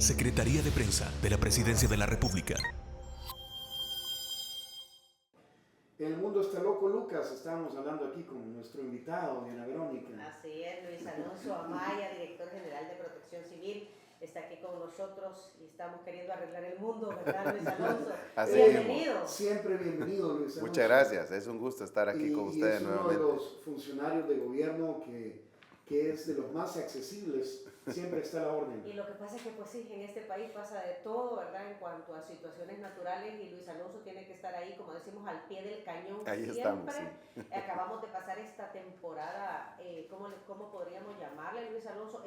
Secretaría de Prensa de la Presidencia de la República. El mundo está loco, Lucas. Estábamos hablando aquí con nuestro invitado, Diana Verónica. Así es, Luis Alonso Amaya, director general de Protección Civil, está aquí con nosotros y estamos queriendo arreglar el mundo, ¿verdad, Luis Alonso? Así Bienvenido. Siempre bienvenido, Luis Alonso. Muchas gracias, es un gusto estar aquí con ustedes nuevamente. Y es uno de los funcionarios de gobierno que es de los más accesibles, siempre está a la orden. Y lo que pasa es que, pues sí, en este país pasa de todo, ¿verdad? En cuanto a situaciones naturales, y Luis Alonso tiene que estar ahí, como decimos, al pie del cañón. Ahí siempre. estamos, sí. Acabamos de pasar esta temporada, ¿cómo podríamos llamarle, Luis Alonso?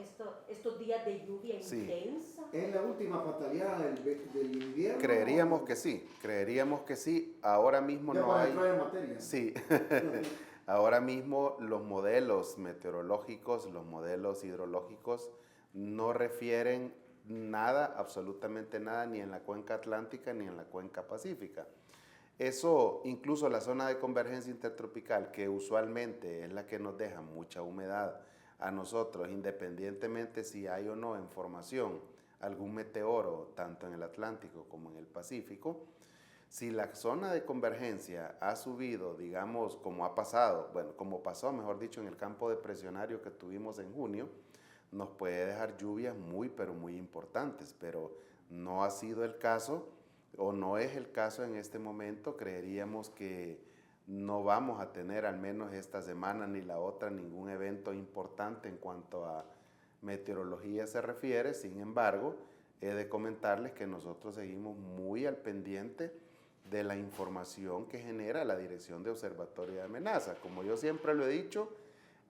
Estos días de lluvia intensa. ¿Es la última pataleada del invierno? Creeríamos que sí. Ahora mismo ya no para hay... entrar en materia. Sí. Ahora mismo los modelos meteorológicos, los modelos hidrológicos no refieren nada, absolutamente nada, ni en la cuenca atlántica ni en la cuenca pacífica. Eso, incluso la zona de convergencia intertropical, que usualmente es la que nos deja mucha humedad a nosotros, independientemente si hay o no en formación algún meteoro, tanto en el Atlántico como en el Pacífico, si la zona de convergencia ha subido, digamos, como pasó, mejor dicho, en el campo depresionario que tuvimos en junio, nos puede dejar lluvias muy, pero muy importantes, pero no ha sido el caso, o no es el caso en este momento. Creeríamos que no vamos a tener, al menos esta semana ni la otra, ningún evento importante en cuanto a meteorología se refiere. Sin embargo, he de comentarles que nosotros seguimos muy al pendiente de la información que genera la Dirección de Observatorio de Amenaza. Como yo siempre lo he dicho,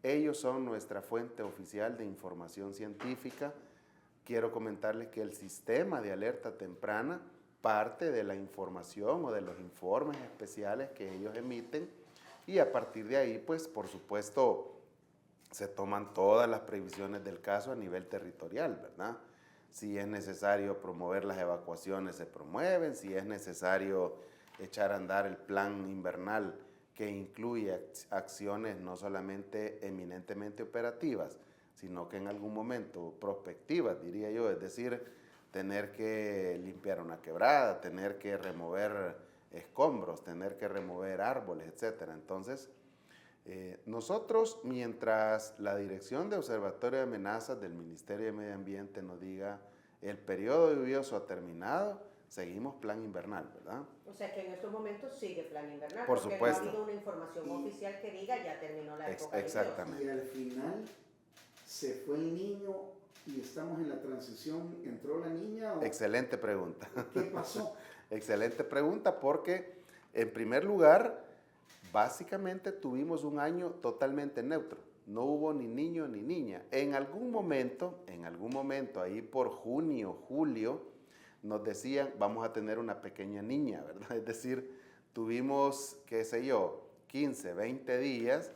ellos son nuestra fuente oficial de información científica. Quiero comentarles que el sistema de alerta temprana parte de la información o de los informes especiales que ellos emiten, y a partir de ahí, pues, por supuesto, se toman todas las previsiones del caso a nivel territorial, ¿verdad? Si es necesario promover las evacuaciones, se promueven. Si es necesario echar a andar el plan invernal, que incluye acciones no solamente eminentemente operativas, sino que en algún momento prospectivas, diría yo, es decir, tener que limpiar una quebrada, tener que remover escombros, tener que remover árboles, etc. Entonces, nosotros, mientras la Dirección de Observatorio de Amenazas del Ministerio de Medio Ambiente nos diga el periodo lluvioso ha terminado, seguimos plan invernal, ¿verdad? O sea que en estos momentos sigue plan invernal, por porque supuesto. no ha habido una información oficial que diga ya terminó la época exactamente. Y al final se fue el niño y estamos en la transición. ¿Entró la niña? Excelente pregunta. ¿Qué pasó? Excelente pregunta, porque en primer lugar, básicamente tuvimos un año totalmente neutro. No hubo ni niño ni niña. En algún momento, ahí por junio, julio, nos decían, vamos a tener una pequeña niña, ¿verdad? Es decir, tuvimos, 15, 20 días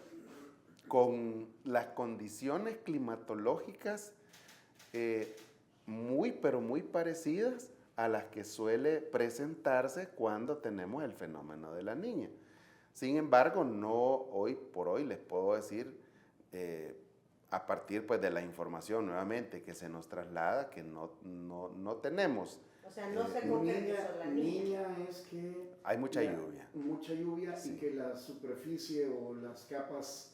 con las condiciones climatológicas muy, pero muy parecidas a las que suele presentarse cuando tenemos el fenómeno de la niña. Sin embargo, no hoy por hoy les puedo decir, a partir, pues, de la información nuevamente que se nos traslada, que no tenemos. O sea, no se concretizó la niña. Es que hay mucha lluvia. Mucha lluvia, sí. Y que la superficie o las capas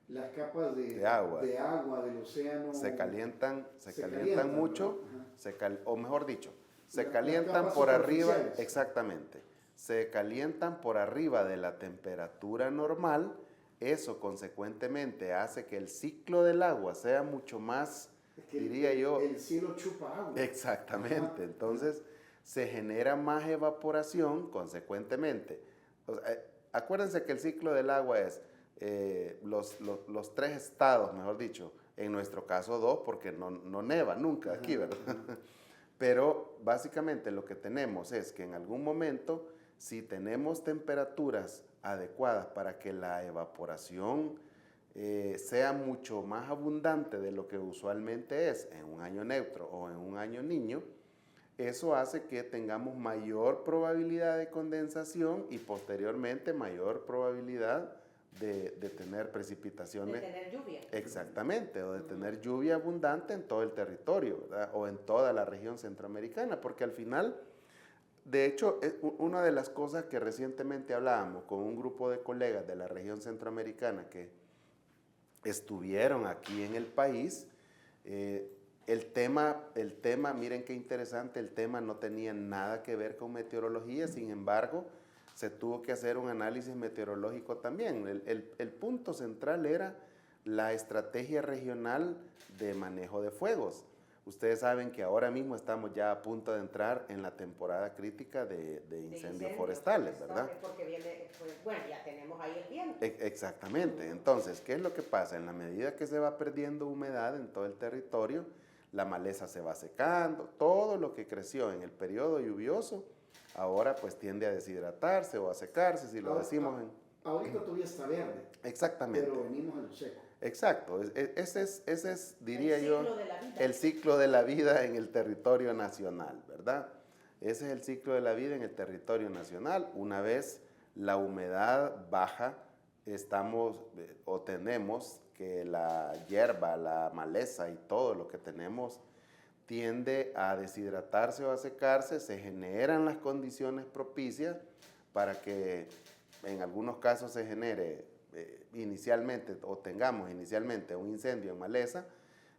de agua del océano se calientan mucho, ¿no? O mejor dicho, se calientan por arriba, exactamente, se calientan por arriba de la temperatura normal. Eso consecuentemente hace que el ciclo del agua sea mucho más, diría yo... El cielo chupa agua. Exactamente, entonces se genera más evaporación consecuentemente. O sea, acuérdense que el ciclo del agua es los tres estados, mejor dicho, en nuestro caso 2, porque no neva nunca aquí, ¿verdad? Pero básicamente lo que tenemos es que en algún momento, si tenemos temperaturas adecuadas para que la evaporación sea mucho más abundante de lo que usualmente es en un año neutro o en un año niño, eso hace que tengamos mayor probabilidad de condensación y posteriormente mayor probabilidad de tener precipitaciones. De tener lluvia. Exactamente, o de tener lluvia abundante en todo el territorio, ¿verdad? O en toda la región centroamericana, porque al final, de hecho, una de las cosas que recientemente hablábamos con un grupo de colegas de la región centroamericana que estuvieron aquí en el país, el tema, miren qué interesante, el tema no tenía nada que ver con meteorología, sin embargo, se tuvo que hacer un análisis meteorológico también. El punto central era la estrategia regional de manejo de fuegos. Ustedes saben que ahora mismo estamos ya a punto de entrar en la temporada crítica de incendios forestales, ¿verdad? Porque viene, pues, bueno, ya tenemos ahí el viento. Exactamente. Entonces, ¿qué es lo que pasa? En la medida que se va perdiendo humedad en todo el territorio, la maleza se va secando, todo lo que creció en el periodo lluvioso, ahora pues tiende a deshidratarse o a secarse, si lo decimos en... Ahorita todavía está verde. Exactamente. Pero venimos a lo seco. Exacto. Ese es, diría yo, el ciclo de la vida en el territorio nacional, ¿verdad? Ese es el ciclo de la vida en el territorio nacional. Una vez la humedad baja, tenemos que la hierba, la maleza y todo lo que tenemos tiende a deshidratarse o a secarse, se generan las condiciones propicias para que en algunos casos se genere inicialmente o tengamos inicialmente un incendio en maleza,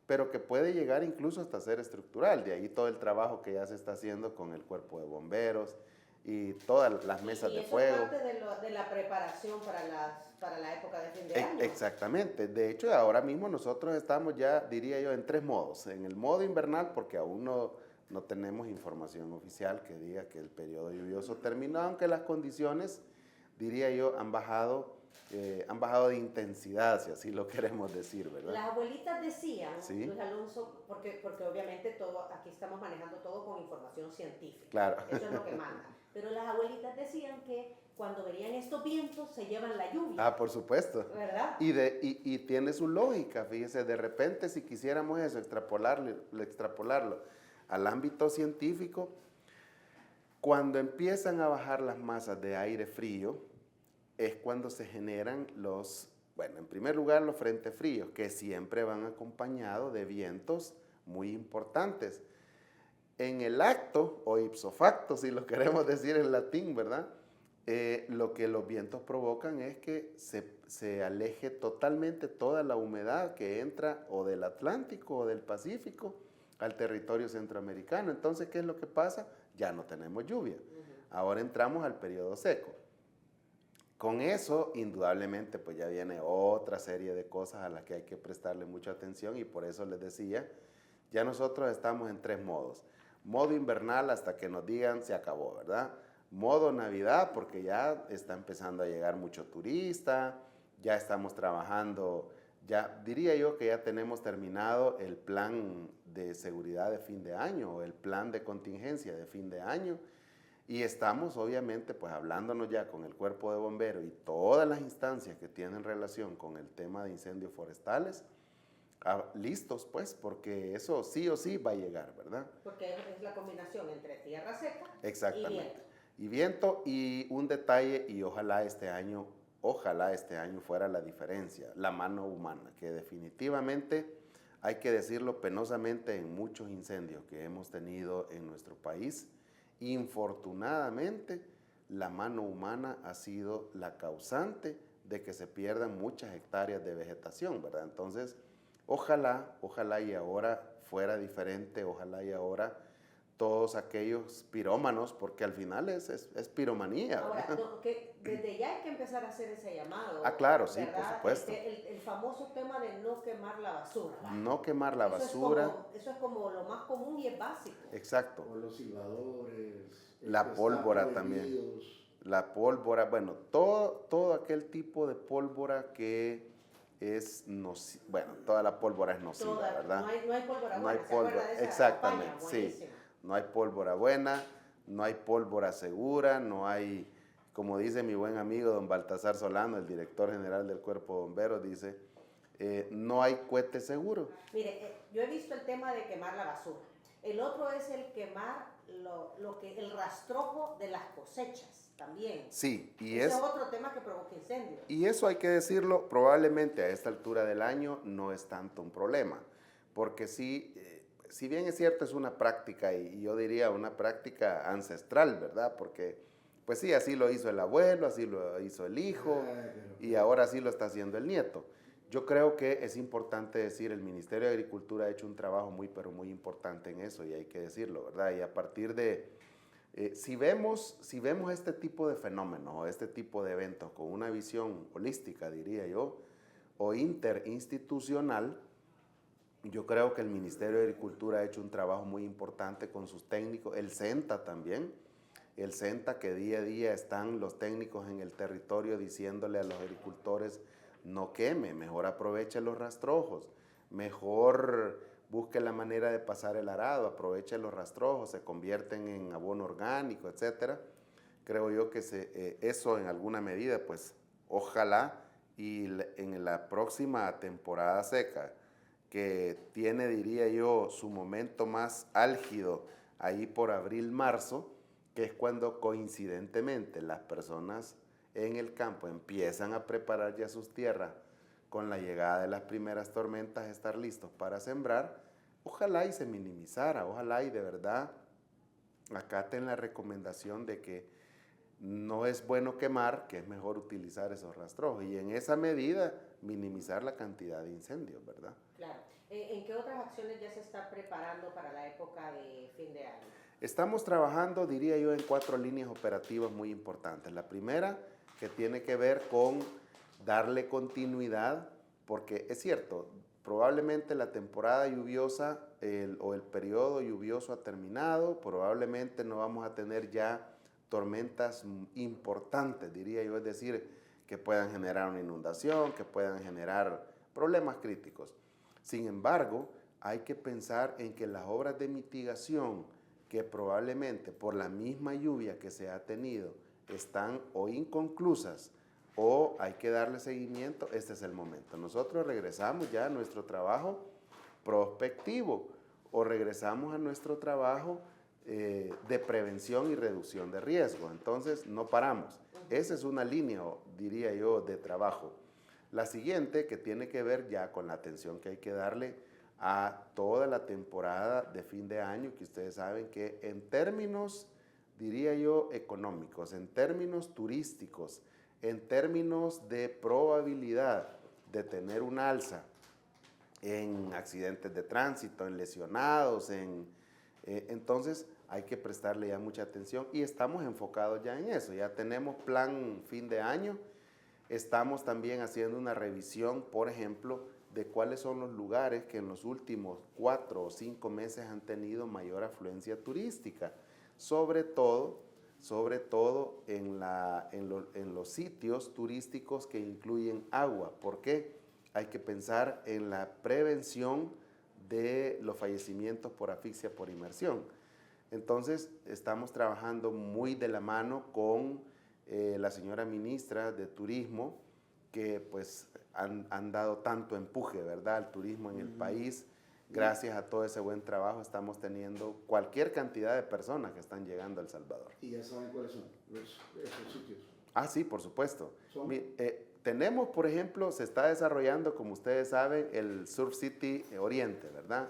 pero que puede llegar incluso hasta ser estructural. De ahí todo el trabajo que ya se está haciendo con el cuerpo de bomberos y todas las mesas de fuego. Y eso es parte de la preparación para la época de fin de año. Exactamente. De hecho, ahora mismo nosotros estamos ya, diría yo, en 3 modos. En el modo invernal, porque aún no tenemos información oficial que diga que el periodo lluvioso terminó, aunque las condiciones, diría yo, han bajado de intensidad, si así lo queremos decir, ¿verdad? Las abuelitas decían, ¿Sí? Luis Alonso, porque obviamente aquí estamos manejando todo con información científica. Claro. Eso es lo que manda. Pero las abuelitas decían que cuando venían estos vientos se llevan la lluvia. Ah, por supuesto. ¿Verdad? Y tiene su lógica, fíjese, de repente si quisiéramos eso, extrapolarlo al ámbito científico, cuando empiezan a bajar las masas de aire frío, es cuando se generan en primer lugar los frentes fríos, que siempre van acompañados de vientos muy importantes. En el acto, o ipso facto, si lo queremos decir en latín, ¿verdad? Lo que los vientos provocan es que se aleje totalmente toda la humedad que entra o del Atlántico o del Pacífico al territorio centroamericano. Entonces, ¿qué es lo que pasa? Ya no tenemos lluvia. Ahora entramos al periodo seco. Con eso, indudablemente, pues ya viene otra serie de cosas a las que hay que prestarle mucha atención y por eso les decía, ya nosotros estamos en 3 modos. Modo invernal hasta que nos digan se acabó, ¿verdad? Modo Navidad porque ya está empezando a llegar mucho turista, ya estamos trabajando, ya diría yo que ya tenemos terminado el plan de seguridad de fin de año o el plan de contingencia de fin de año. Y estamos obviamente pues hablándonos ya con el cuerpo de bomberos y todas las instancias que tienen relación con el tema de incendios forestales, listos pues, porque eso sí o sí va a llegar, ¿verdad? Porque es la combinación entre tierra seca Exactamente. y viento. Y viento y un detalle, y ojalá este año fuera la diferencia, la mano humana, que definitivamente, hay que decirlo penosamente, en muchos incendios que hemos tenido en nuestro país, infortunadamente, la mano humana ha sido la causante de que se pierdan muchas hectáreas de vegetación, ¿verdad? Entonces, ojalá y ahora fuera diferente, ojalá y ahora todos aquellos pirómanos, porque al final es piromanía. Ahora, que desde ya hay que empezar a hacer ese llamado. Ah, claro, ¿verdad? sí, por supuesto. El famoso tema de no quemar la basura. ¿Verdad? No quemar la basura. Eso es como lo más común y es básico. Exacto. O los silbadores. La pólvora también. La pólvora, bueno, todo aquel tipo de pólvora que es nociva. Bueno, toda la pólvora es nociva, ¿verdad? No hay pólvora buena. No hay pólvora, exactamente, campaña? sí. No hay pólvora buena, no hay pólvora segura, no hay, como dice mi buen amigo don Baltasar Solano, el director general del Cuerpo de Bomberos, dice, no hay cohete seguro. Mire, yo he visto el tema de quemar la basura. El otro es el quemar el rastrojo de las cosechas también. Sí, y ese es otro tema que provoca incendios. Y eso hay que decirlo, probablemente a esta altura del año no es tanto un problema, porque sí, si bien es cierto, es una práctica, y yo diría una práctica ancestral, ¿verdad? Porque, pues sí, así lo hizo el abuelo, así lo hizo el hijo, y ahora sí lo está haciendo el nieto. Yo creo que es importante decir, el Ministerio de Agricultura ha hecho un trabajo muy, pero muy importante en eso, y hay que decirlo, ¿verdad? Y a partir de, si vemos este tipo de fenómenos, este tipo de eventos con una visión holística, diría yo, o interinstitucional, yo creo que el Ministerio de Agricultura ha hecho un trabajo muy importante con sus técnicos, el CENTA también, el CENTA que día a día están los técnicos en el territorio diciéndole a los agricultores, no queme, mejor aproveche los rastrojos, mejor busque la manera de pasar el arado, aproveche los rastrojos, se convierten en abono orgánico, etc. Creo yo que eso en alguna medida, pues ojalá y en la próxima temporada seca, que tiene, diría yo, su momento más álgido ahí por abril, marzo, que es cuando coincidentemente las personas en el campo empiezan a preparar ya sus tierras con la llegada de las primeras tormentas, estar listos para sembrar, ojalá y se minimizara, ojalá y de verdad acaten la recomendación de que no es bueno quemar, que es mejor utilizar esos rastrojos y en esa medida minimizar la cantidad de incendios, ¿verdad? Claro. ¿En qué otras acciones ya se está preparando para la época de fin de año? Estamos trabajando, diría yo, en 4 líneas operativas muy importantes. La primera, que tiene que ver con darle continuidad, porque es cierto, probablemente la temporada lluviosa o el periodo lluvioso ha terminado, probablemente no vamos a tener ya tormentas importantes, diría yo, es decir, que puedan generar una inundación, que puedan generar problemas críticos. Sin embargo, hay que pensar en que las obras de mitigación que probablemente por la misma lluvia que se ha tenido están o inconclusas o hay que darle seguimiento, este es el momento. Nosotros regresamos ya a nuestro trabajo prospectivo o regresamos a nuestro trabajo de prevención y reducción de riesgo. Entonces, no paramos. Esa es una línea, diría yo, de trabajo. La siguiente, que tiene que ver ya con la atención que hay que darle a toda la temporada de fin de año, que ustedes saben que en términos, diría yo, económicos, en términos turísticos, en términos de probabilidad de tener un alza en accidentes de tránsito, en lesionados, entonces hay que prestarle ya mucha atención y estamos enfocados ya en eso, ya tenemos plan fin de año, estamos también haciendo una revisión, por ejemplo, de cuáles son los lugares que en los últimos 4 o 5 meses han tenido mayor afluencia turística, sobre todo en los sitios turísticos que incluyen agua. ¿Por qué? Hay que pensar en la prevención de los fallecimientos por asfixia por inmersión. Entonces, estamos trabajando muy de la mano con la señora ministra de Turismo, que pues han dado tanto empuje, ¿verdad?, al turismo en el país. Gracias a todo ese buen trabajo estamos teniendo cualquier cantidad de personas que están llegando a El Salvador. ¿Y ya saben cuáles son esos sitios? Ah, sí, por supuesto. Tenemos, por ejemplo, se está desarrollando, como ustedes saben, el Surf City Oriente, ¿verdad?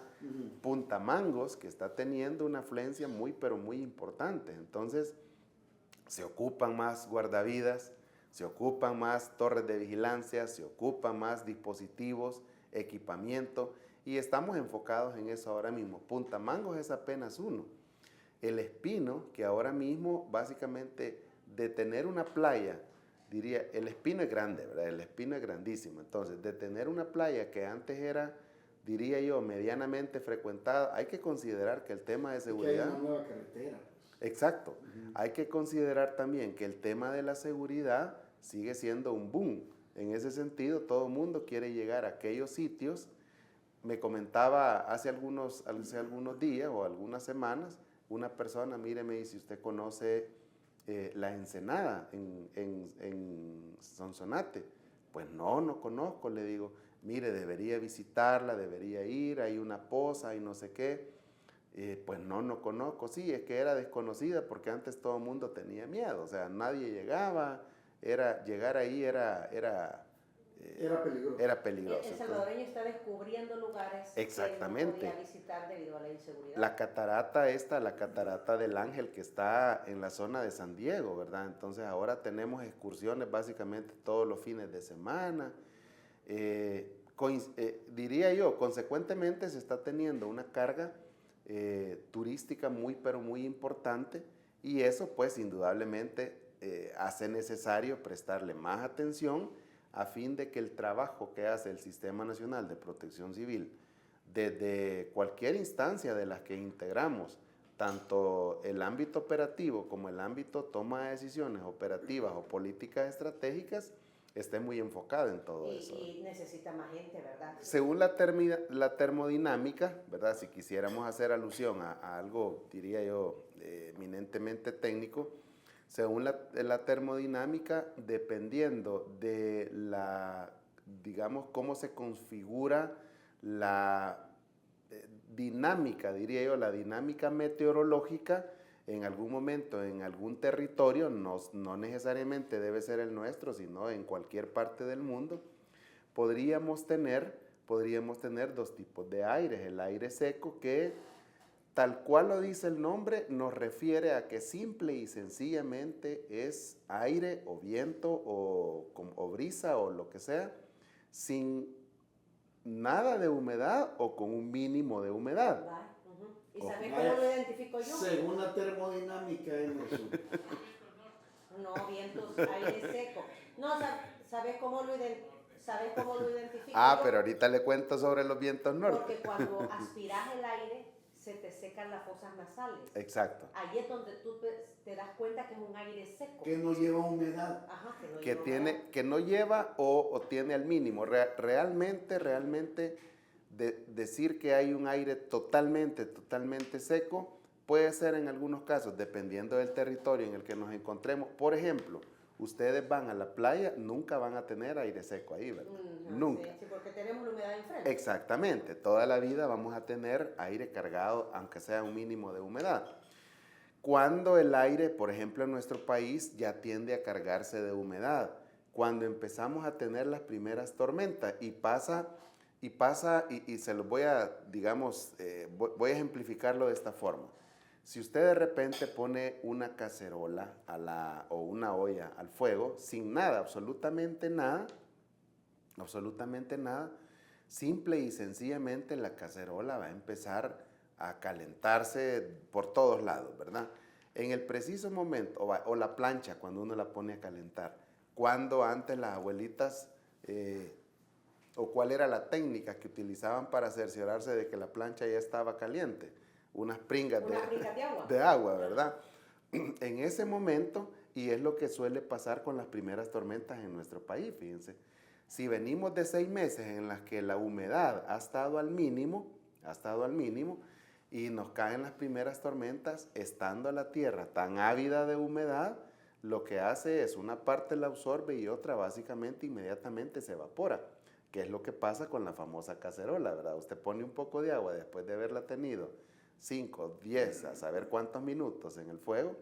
Punta Mangos, que está teniendo una afluencia muy, pero muy importante. Entonces, se ocupan más guardavidas, se ocupan más torres de vigilancia, se ocupan más dispositivos, equipamiento, y estamos enfocados en eso ahora mismo. Punta Mangos es apenas uno. El Espino, que ahora mismo, básicamente, de tener una playa, diría, el Espino es grande, ¿verdad? El Espino es grandísimo. Entonces, de tener una playa que antes era, diría yo, medianamente frecuentada, hay que considerar que el tema de seguridad... Que hay una nueva carretera. Exacto. Hay que considerar también que el tema de la seguridad sigue siendo un boom. En ese sentido, todo el mundo quiere llegar a aquellos sitios. Me comentaba hace algunos días o algunas semanas, una persona, mire, me dice, ¿usted conoce la Ensenada en Sonsonate? Pues no conozco, le digo, mire, debería visitarla, debería ir, hay una poza y no sé qué. Pues no conozco. Sí, es que era desconocida porque antes todo el mundo tenía miedo. O sea, nadie llegaba. Llegar ahí era peligroso. Era peligroso. El salvadoreño está descubriendo lugares exactamente. que no podía visitar debido a la inseguridad. La catarata del Ángel, que está en la zona de San Diego, ¿verdad? Entonces ahora tenemos excursiones básicamente todos los fines de semana. Diría yo, consecuentemente se está teniendo una carga turística pero muy importante, y eso pues indudablemente hace necesario prestarle más atención a fin de que el trabajo que hace el Sistema Nacional de Protección Civil desde cualquier instancia de las que integramos, tanto el ámbito operativo como el ámbito toma de decisiones operativas o políticas estratégicas, esté muy enfocado en todo eso. Y necesita más gente, ¿verdad? Según la termodinámica, ¿verdad? Si quisiéramos hacer alusión a algo, diría yo, eminentemente técnico, según la termodinámica, dependiendo de digamos, cómo se configura la dinámica, diría yo, la dinámica meteorológica, en algún momento, en algún territorio, no necesariamente debe ser el nuestro, sino en cualquier parte del mundo, podríamos tener dos tipos de aires. El aire seco, que tal cual lo dice el nombre, nos refiere a que simple y sencillamente es aire o viento o brisa o lo que sea, sin nada de humedad o con un mínimo de humedad. ¿Y sabes cómo lo identifico yo? Según la termodinámica, Emerson. No, vientos, aire seco. No, ¿sabes cómo lo identifico yo? Pero ahorita le cuento sobre los vientos norte. Porque cuando aspiras el aire, se te secan las fosas nasales. Exacto. Ahí es donde tú te das cuenta que es un aire seco. Que no lleva humedad. Ajá, que no que lleva tiene, humedad. que no lleva o tiene al mínimo. Realmente, decir que hay un aire totalmente seco puede ser en algunos casos, dependiendo del territorio en el que nos encontremos. Por ejemplo, ustedes van a la playa, nunca van a tener aire seco ahí, ¿verdad? Nunca. Sí, porque tenemos la humedad enfrente. Exactamente, toda la vida vamos a tener aire cargado, aunque sea un mínimo de humedad. Cuando el aire, por ejemplo, en nuestro país ya tiende a cargarse de humedad, cuando empezamos a tener las primeras tormentas y se los voy a, digamos, voy a ejemplificarlo de esta forma. Si usted de repente pone una cacerola o una olla al fuego, sin nada, absolutamente nada, simple y sencillamente la cacerola va a empezar a calentarse por todos lados, ¿verdad? En el preciso momento, o la plancha cuando uno la pone a calentar, cuando antes las abuelitas, o cuál era la técnica que utilizaban para cerciorarse de que la plancha ya estaba caliente, unas pringas de agua, ¿verdad? En ese momento, y es lo que suele pasar con las primeras tormentas en nuestro país, fíjense, si venimos de 6 meses en las que la humedad ha estado al mínimo, y nos caen las primeras tormentas, estando la tierra tan ávida de humedad, lo que hace es una parte la absorbe y otra básicamente inmediatamente se evapora, que es lo que pasa con la famosa cacerola, ¿verdad? Usted pone un poco de agua después de haberla tenido 5, 10, a saber cuántos minutos en el fuego,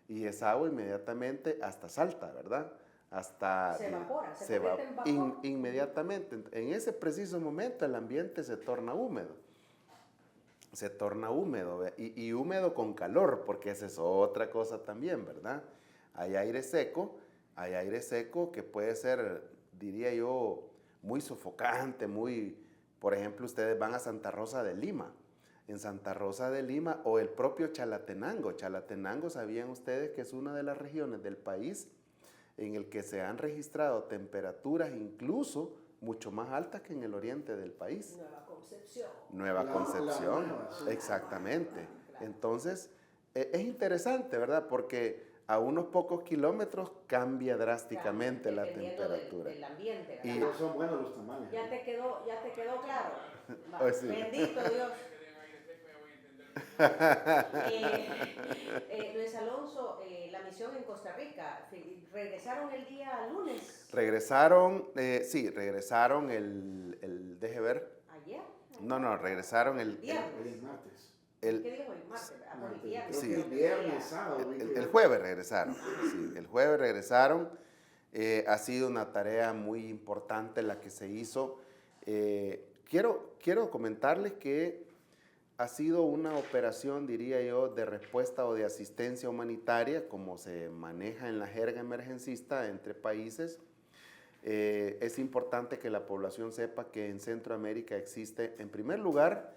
y esa agua inmediatamente hasta salta, ¿verdad? Hasta se evapora, se convierte en vapor. Inmediatamente. En ese preciso momento el ambiente se torna húmedo. Y húmedo con calor, porque esa es otra cosa también, ¿verdad? Hay aire seco que puede ser, diría yo, muy sofocante, por ejemplo, ustedes van a Santa Rosa de Lima. En Santa Rosa de Lima, o el propio Chalatenango. Chalatenango, ¿sabían ustedes que es una de las regiones del país en el que se han registrado temperaturas incluso mucho más altas que en el oriente del país? Nueva Concepción, exactamente. Entonces, es interesante, ¿verdad? Porque a unos pocos kilómetros cambia drásticamente la temperatura. Del ambiente, y son buenos los tamales. Ya te quedó claro. Pues sí. Bendito Dios. Luis Alonso, la misión en Costa Rica, ¿regresaron el día lunes? Regresaron el deje ver. ¿Ayer? No, regresaron el viernes. martes. ¿Qué día es hoy? Martes, viernes. Sí, viernes, sábado. El jueves regresaron, sí, el jueves regresaron. Ha sido una tarea muy importante la que se hizo. Quiero comentarles que ha sido una operación, diría yo, de respuesta o de asistencia humanitaria, como se maneja en la jerga emergencista entre países. Es importante que la población sepa que en Centroamérica existe, en primer lugar,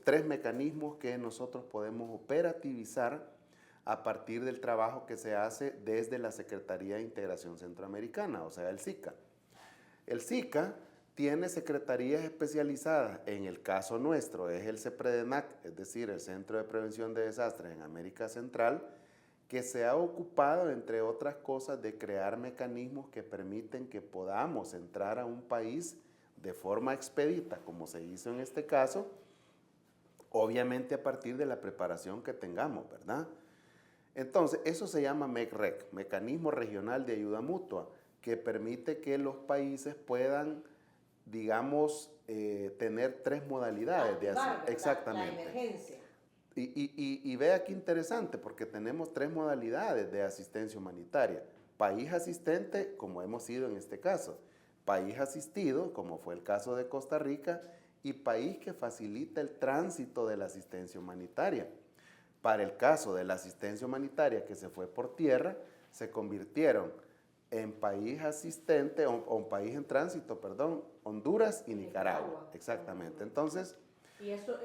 3 mecanismos que nosotros podemos operativizar a partir del trabajo que se hace desde la Secretaría de Integración Centroamericana, o sea, el SICA. El SICA tiene secretarías especializadas. En el caso nuestro es el CEPREDENAC, es decir, el Centro de Prevención de Desastres en América Central, que se ha ocupado, entre otras cosas, de crear mecanismos que permiten que podamos entrar a un país de forma expedita, como se hizo en este caso, obviamente a partir de la preparación que tengamos, ¿verdad? Entonces, eso se llama MECREC, Mecanismo Regional de Ayuda Mutua, que permite que los países puedan, digamos, tener 3 modalidades de hacer. Exactamente. La emergencia. Y vea qué interesante, porque tenemos 3 modalidades de asistencia humanitaria. País asistente, como hemos sido en este caso. País asistido, como fue el caso de Costa Rica. Y país que facilita el tránsito de la asistencia humanitaria. Para el caso de la asistencia humanitaria que se fue por tierra, se convirtieron en país asistente, o país en tránsito, perdón, Honduras y Nicaragua. Exactamente. Entonces, y eso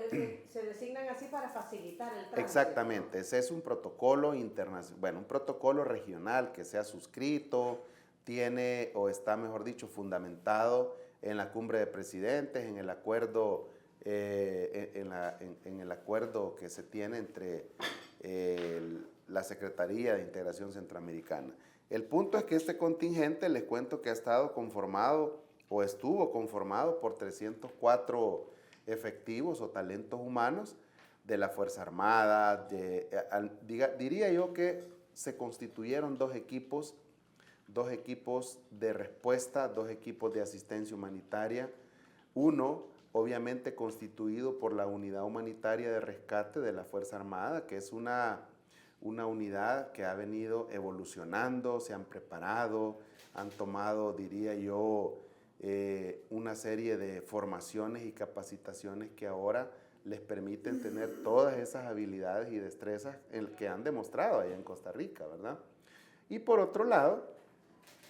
se designan así para facilitar el tránsito. Exactamente. Ese es un protocolo internacional, bueno, un protocolo regional que se ha suscrito, tiene, o está, mejor dicho, fundamentado en la cumbre de presidentes, en el acuerdo, en el acuerdo que se tiene entre la Secretaría de Integración Centroamericana. El punto es que este contingente, les cuento que ha estado conformado, o estuvo conformado por 304 efectivos o talentos humanos de la Fuerza Armada. Diría yo que se constituyeron 2 equipos de respuesta, 2 equipos de asistencia humanitaria. Uno, obviamente, constituido por la Unidad Humanitaria de Rescate de la Fuerza Armada, que es una unidad que ha venido evolucionando, se han preparado, han tomado, diría yo, una serie de formaciones y capacitaciones que ahora les permiten tener todas esas habilidades y destrezas que han demostrado allá en Costa Rica, ¿verdad? Y por otro lado,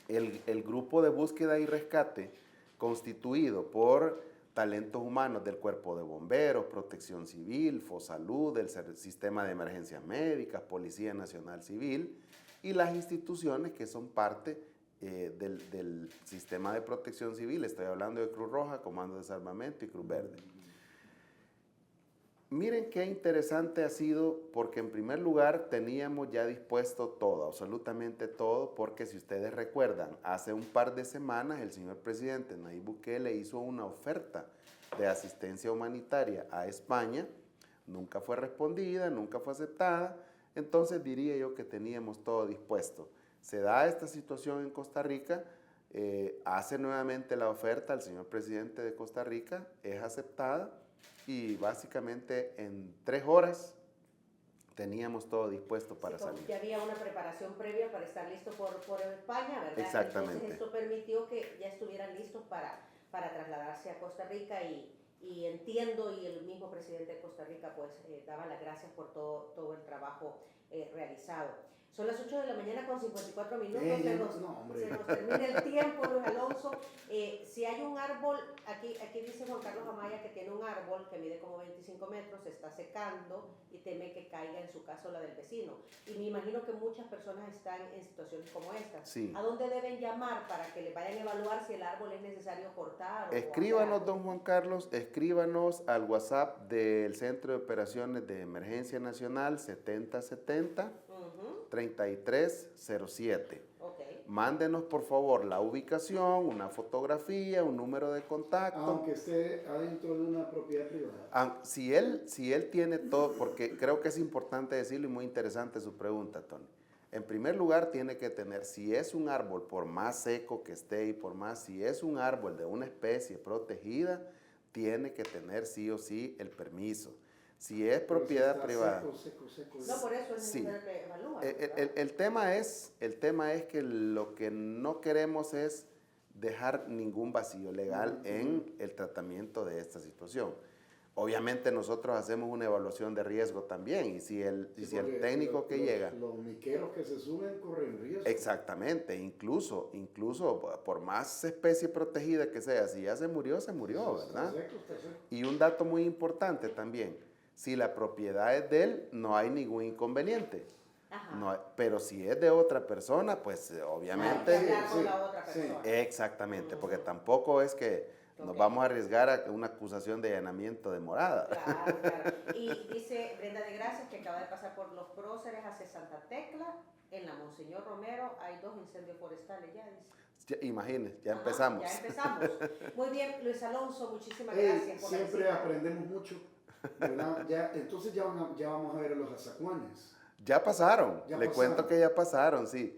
el grupo de búsqueda y rescate, constituido por talentos humanos del Cuerpo de Bomberos, Protección Civil, FOSALUD, del Sistema de Emergencias Médicas, Policía Nacional Civil y las instituciones que son parte del sistema de protección civil. Estoy hablando de Cruz Roja, Comando de Salvamento y Cruz Verde. Miren qué interesante ha sido, porque en primer lugar teníamos ya dispuesto todo, absolutamente todo, porque si ustedes recuerdan, hace un par de semanas el señor presidente Nayib Bukele hizo una oferta de asistencia humanitaria a España, nunca fue respondida, nunca fue aceptada, entonces diría yo que teníamos todo dispuesto. Se da esta situación en Costa Rica, hace nuevamente la oferta al señor presidente de Costa Rica, es aceptada y básicamente en 3 horas teníamos todo dispuesto para salir. Ya había una preparación previa para estar listo por España, ¿verdad? Exactamente. Entonces esto permitió que ya estuvieran listos para trasladarse a Costa Rica y entiendo, y el mismo presidente de Costa Rica pues daba las gracias por todo el trabajo realizado. Son las 8 de la mañana con 54 minutos, se nos termina el tiempo, Luis Alonso. Si hay un árbol, aquí dice Juan Carlos Amaya que tiene un árbol que mide como 25 metros, se está secando y teme que caiga en su caso la del vecino. Y me imagino que muchas personas están en situaciones como esta. Sí. ¿A dónde deben llamar para que le vayan a evaluar si el árbol es necesario cortar? Escríbanos, don Juan Carlos, escríbanos al WhatsApp del Centro de Operaciones de Emergencia Nacional 7070. 3307. Okay. Mándenos por favor la ubicación, una fotografía, un número de contacto. Aunque esté adentro de una propiedad privada. Si él tiene todo, porque creo que es importante decirlo y muy interesante su pregunta, Tony. En primer lugar tiene que tener, si es un árbol, por más seco que esté y por más, si es un árbol de una especie protegida, tiene que tener sí o sí el permiso. Si es propiedad privada. Seco. No, por eso es Sí. que evalúa. El tema es que lo que no queremos es dejar ningún vacío legal en el tratamiento de esta situación. Obviamente nosotros hacemos una evaluación de riesgo también, y si el técnico que llega... Los miqueros que se suben corren riesgo. Exactamente, incluso por más especie protegida que sea, si ya se murió, ¿verdad? Está seco. Y un dato muy importante también, si la propiedad es de él, no hay ningún inconveniente. Pero si es de otra persona, pues obviamente... Con la otra persona. Exactamente, porque tampoco es que nos vamos a arriesgar a una acusación de allanamiento de morada. Claro. Y dice Brenda de Gracias que acaba de pasar por Los Próceres hacia Santa Tecla, en la Monseñor Romero, hay 2 incendios forestales ya, dice. Imagínense, ya empezamos. Ya empezamos. Muy bien, Luis Alonso, muchísimas gracias por siempre la visita. Aprendemos mucho, ¿verdad? Entonces ya vamos a ver a los azacuanes. Ya pasaron, cuento que ya pasaron, sí.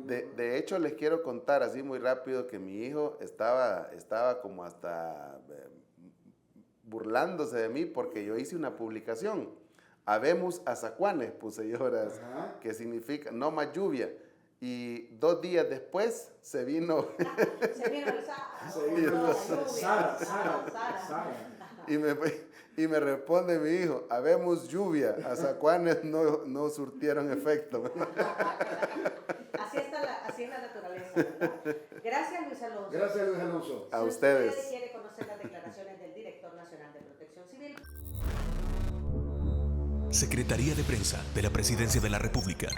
De hecho, les quiero contar así muy rápido que mi hijo estaba como hasta burlándose de mí porque yo hice una publicación. Habemos azacuanes, puse yo, que significa no más lluvia. Y 2 días después se vino... Sara. Y me responde mi hijo, habemos lluvia, azacuanes no surtieron efecto. Así es la naturaleza, ¿verdad? Gracias, Luis Alonso. Gracias, Luis Alonso. A ustedes. Si usted quiere conocer las declaraciones del Director Nacional de Protección Civil. Secretaría de Prensa de la Presidencia de la República.